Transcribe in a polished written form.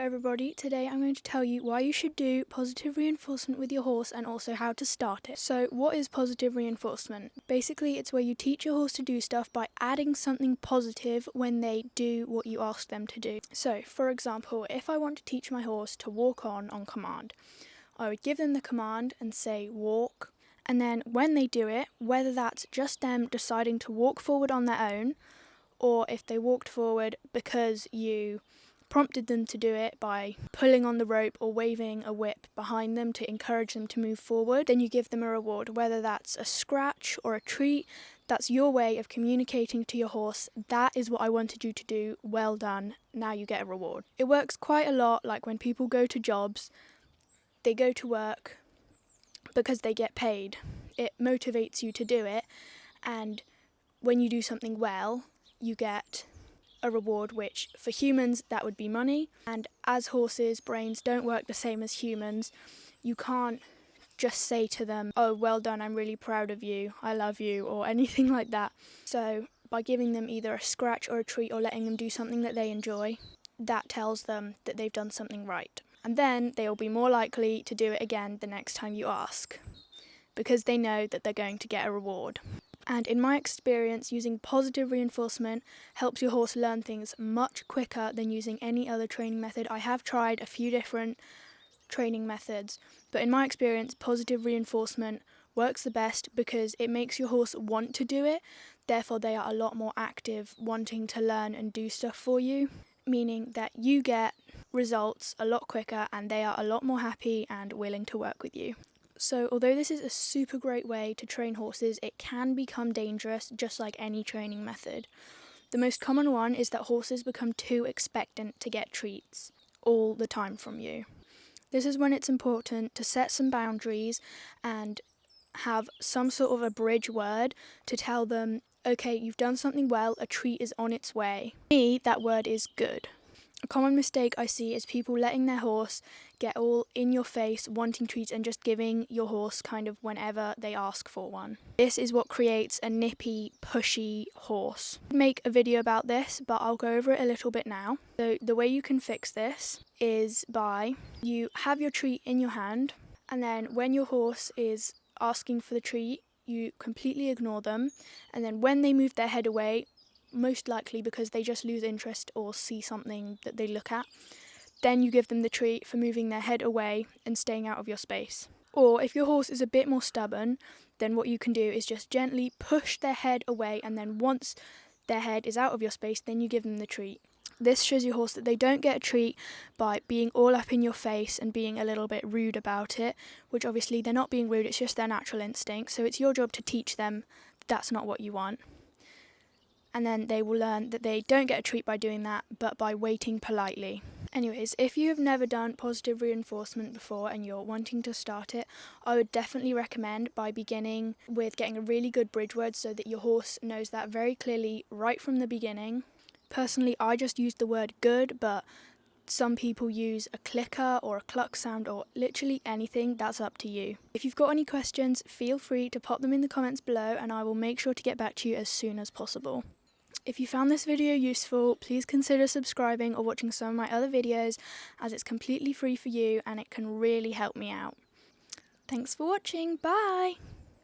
everybody, today I'm going to tell you why you should do positive reinforcement with your horse and also how to start it. So what is positive reinforcement? Basically it's where you teach your horse to do stuff by adding something positive when they do what you ask them to do. So for example, if I want to teach my horse to walk on command, I would give them the command and say walk, and then when they do it, whether that's just them deciding to walk forward on their own, or if they walked forward because you prompted them to do it by pulling on the rope or waving a whip behind them to encourage them to move forward, then you give them a reward. Whether that's a scratch or a treat, that's your way of communicating to your horse, that is what I wanted you to do, well done, now you get a reward. It works quite a lot like when people go to jobs, they go to work because they get paid. It motivates you to do it, and when you do something well, you get a reward, which for humans that would be money, and as horses' brains don't work the same as humans, you can't just say to them, oh well done, I'm really proud of you, I love you, or anything like that. So by giving them either a scratch or a treat or letting them do something that they enjoy, that tells them that they've done something right, and then they will be more likely to do it again the next time you ask, because they know that they're going to get a reward. And in my experience, using positive reinforcement helps your horse learn things much quicker than using any other training method. I have tried a few different training methods, but in my experience, positive reinforcement works the best because it makes your horse want to do it. Therefore, they are a lot more active, wanting to learn and do stuff for you, meaning that you get results a lot quicker and they are a lot more happy and willing to work with you. So although this is a super great way to train horses, it can become dangerous just like any training method. The most common one is that horses become too expectant to get treats all the time from you. This is when it's important to set some boundaries and have some sort of a bridge word to tell them, okay, you've done something well, a treat is on its way. For me, that word is good. A common mistake I see is people letting their horse get all in your face, wanting treats and just giving your horse kind of whenever they ask for one. This is what creates a nippy, pushy horse. I'll make a video about this, but I'll go over it a little bit now. So the way you can fix this is by you have your treat in your hand, and then when your horse is asking for the treat, you completely ignore them, and then when they move their head away, most likely because they just lose interest or see something that they look at, then you give them the treat for moving their head away and staying out of your space. Or if your horse is a bit more stubborn, then what you can do is just gently push their head away, and then once their head is out of your space, then you give them the treat. This shows your horse that they don't get a treat by being all up in your face and being a little bit rude about it, which obviously they're not being rude, it's just their natural instinct, so it's your job to teach them that that's not what you want. And then they will learn that they don't get a treat by doing that, but by waiting politely. Anyways, if you have never done positive reinforcement before and you're wanting to start it, I would definitely recommend by beginning with getting a really good bridge word so that your horse knows that very clearly right from the beginning. Personally, I just used the word good, but some people use a clicker or a cluck sound or literally anything, that's up to you. If you've got any questions, feel free to pop them in the comments below and I will make sure to get back to you as soon as possible. If you found this video useful, please consider subscribing or watching some of my other videos, as it's completely free for you and it can really help me out. Thanks for watching, bye!